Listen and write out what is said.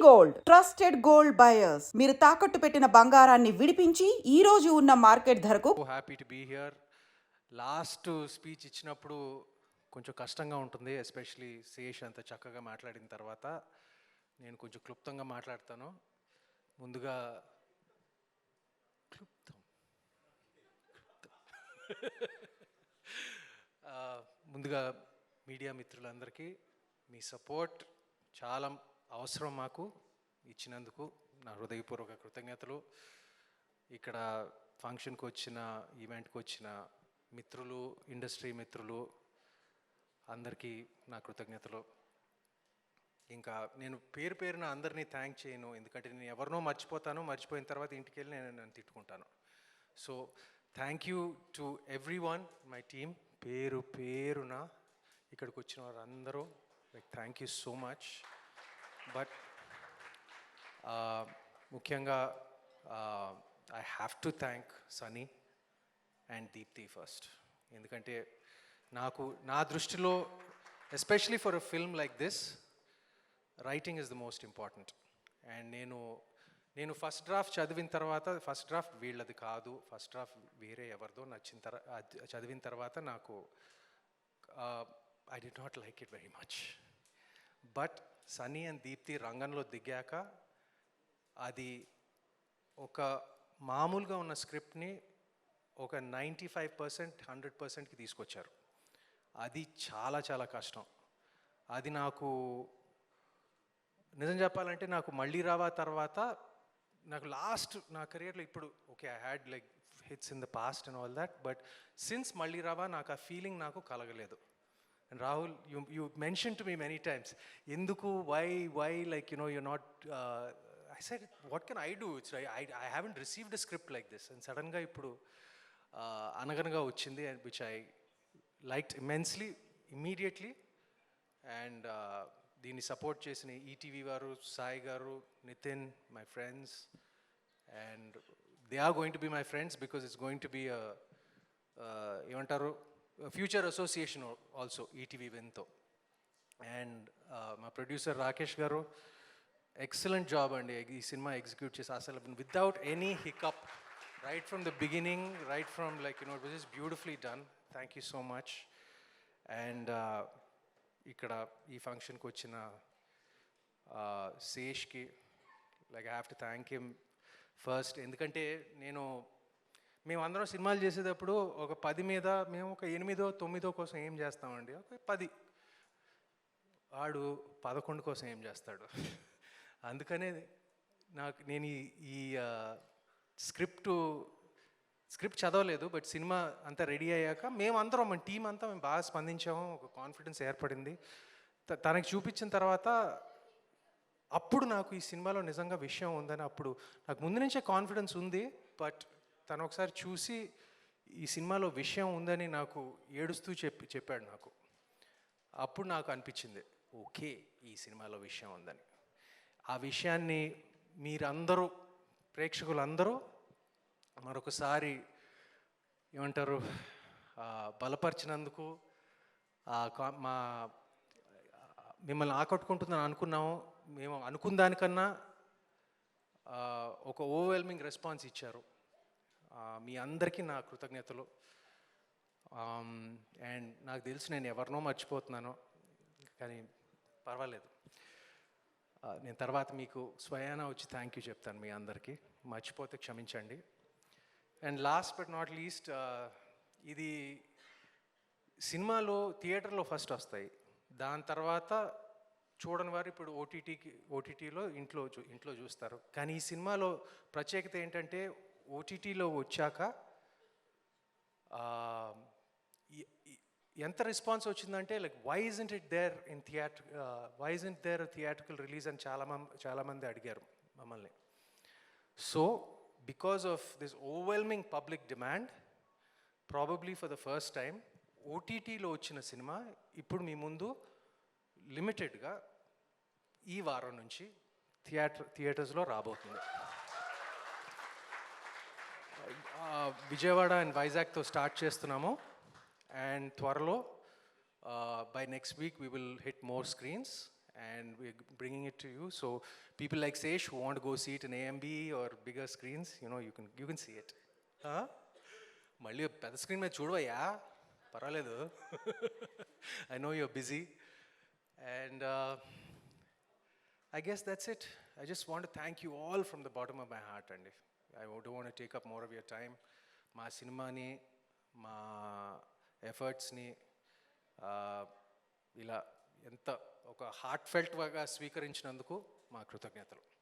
Gold trusted gold buyers మీరు తాకట్టు పెట్టిన బంగారాన్ని విడిపించి ఈ రోజు ఉన్న మార్కెట్ ధరకు. Happy to be here. Last speech ఇచ్చినప్పుడు కొంచెం కష్టంగా ఉంటుంది, ఎస్పెషలీ శేష్ అంత చక్కగా మాట్లాడిన తర్వాత నేను కొంచెం క్లుప్తంగా మాట్లాడతాను. ముందుగా ముందుగా మీడియా మిత్రులందరికీ మీ సపోర్ట్ చాలా అవసరం, మాకు ఇచ్చినందుకు నా హృదయపూర్వక కృతజ్ఞతలు. ఇక్కడ ఫంక్షన్కి వచ్చిన, ఈవెంట్కి వచ్చిన మిత్రులు, ఇండస్ట్రీ మిత్రులు అందరికీ నా కృతజ్ఞతలు. ఇంకా నేను పేరు పేరున అందరినీ థ్యాంక్ చేయను, ఎందుకంటే నేను ఎవరినో మర్చిపోయిన తర్వాత ఇంటికి వెళ్ళి నేను తిట్టుకుంటాను. So thank you to everyone, my team, పేరు పేరున ఇక్కడికి వచ్చిన వారందరూ, thank you so much. But ముఖ్యంగా I have to thank Sunny and Deepti first, ఎందుకంటే నా దృష్టిలో especially for a film like this, writing is the most important. And నేను ఫస్ట్ డ్రాఫ్ట్ చదివిన తర్వాత, ఫస్ట్ డ్రాఫ్ట్ వీళ్ళది కాదు, ఫస్ట్ డ్రాఫ్ట్ వేరే ఎవరిదో చదివిన తర్వాత నాకు I did not like it very much. But Sunny and Deepti రంగంలో దిగాక అది ఒక మామూలుగా ఉన్న స్క్రిప్ట్ని ఒక 95% 100%కి తీసుకొచ్చారు. అది చాలా చాలా కష్టం. అది నాకు నిజం చెప్పాలంటే, నాకు మళ్ళీ రావా తర్వాత నాకు లాస్ట్ నా కెరియర్లో ఇప్పుడు okay, I had like hits in the past and all that, but since మళ్ళీ రావా నాకు ఆ ఫీలింగ్ నాకు కలగలేదు. And Rahul, you mentioned to me many times, Induku, why, like, you're not, I said, what can I do? It's like, I haven't received a script like this. And suddenly, ippudu, Anaganaga uchindi, which I liked immensely, immediately. And దీన్ని support చేసిన ETV వారు, సాయి గారు, Nitin, my friends, and they are going to be my friends because it's going to be ఏమంటారు, future association also ETV విన్తో. And మా producer Rakesh గారు, excellent job అండి ఈ సినిమా ఎగ్జిక్యూట్ చేసి, అసలు without any hiccup, right from the beginning, right from like it was just beautifully done. Thank you so much. And ఇక్కడ ఈ ఫంక్షన్కి వచ్చిన శేష్కి, like I have to thank him first, ఎందుకంటే మేమందరం సినిమాలు చేసేటప్పుడు ఒక 10 మీద మేము ఒక 8, 9 కోసం ఏం చేస్తామండి, ఒక 10, వాడు 11 కోసం ఏం చేస్తాడు. అందుకనే నేను ఈ స్క్రిప్ట్ చదవలేదు, బట్ సినిమా అంతా రెడీ అయ్యాక మేమందరం, మన టీం అంతా మేము బాగా స్పందించాము, ఒక కాన్ఫిడెన్స్ ఏర్పడింది. తనకి చూపించిన తర్వాత అప్పుడు నాకు ఈ సినిమాలో నిజంగా విషయం ఉందని, అప్పుడు నాకు ముందు నుంచే కాన్ఫిడెన్స్ ఉంది, బట్ తను ఒకసారి చూసి ఈ సినిమాలో విషయం ఉందని నాకు ఏడుస్తూ చెప్పాడు నాకు. అప్పుడు నాకు అనిపించింది, ఓకే, ఈ సినిమాలో విషయం ఉందని. ఆ విషయాన్ని మీరందరూ, ప్రేక్షకులందరూ మరొకసారి ఏమంటారు, బలపరిచినందుకు, మిమ్మల్ని ఆకట్టుకుంటుందని అనుకున్నాము. మేము అనుకున్న దానికన్నా ఒక ఓవర్వెల్మింగ్ రెస్పాన్స్ ఇచ్చారు. మీ అందరికీ నా కృతజ్ఞతలు. అండ్ నాకు తెలుసు నేను ఎవరినో మర్చిపోతున్నాను, కానీ పర్వాలేదు, నేను తర్వాత మీకు స్వయానా వచ్చి థ్యాంక్ యూ చెప్తాను మీ అందరికీ, మర్చిపోతే క్షమించండి. And last but not least, ఇది సినిమాలో థియేటర్లో ఫస్ట్ వస్తాయి, దాని తర్వాత చూడని వారు ఇప్పుడు ఓటీటీలో ఇంట్లో చూస్తారు. కానీ ఈ సినిమాలో ప్రత్యేకత ఏంటంటే, ఓటీటీలో వచ్చాక ఎంత రెస్పాన్స్ వచ్చిందంటే, like why isn't it there in theatrical release అని చాలామంది అడిగారు మమ్మల్ని. So because of this overwhelming public demand, probably for the first time ఓటీటీలో వచ్చిన సినిమా ఇప్పుడు మీ ముందు లిమిటెడ్గా ఈ వారం నుంచి థియేటర్స్లో రాబోతుంది. విజయవాడ అండ్ వైజాగ్తో స్టార్ట్ చేస్తున్నాము, అండ్ త్వరలో by next week we will hit more screens, and we're bringing it to you. So people like Sesh who want to go see it in AMB or bigger screens, you can see it. Huh? మళ్ళీ పెద్ద screen మీద చూడవయ్యా, పర్వాలేదు. I know you're busy. And I guess that's it. I just want to thank you all from the bottom of my heart, and I don't want to take up more of your time. మా సినిమాని, మా ఎఫర్ట్స్ని ఇలా ఎంత ఒక heart ఫెల్ట్గా స్వీకరించినందుకు మా కృతజ్ఞతలు.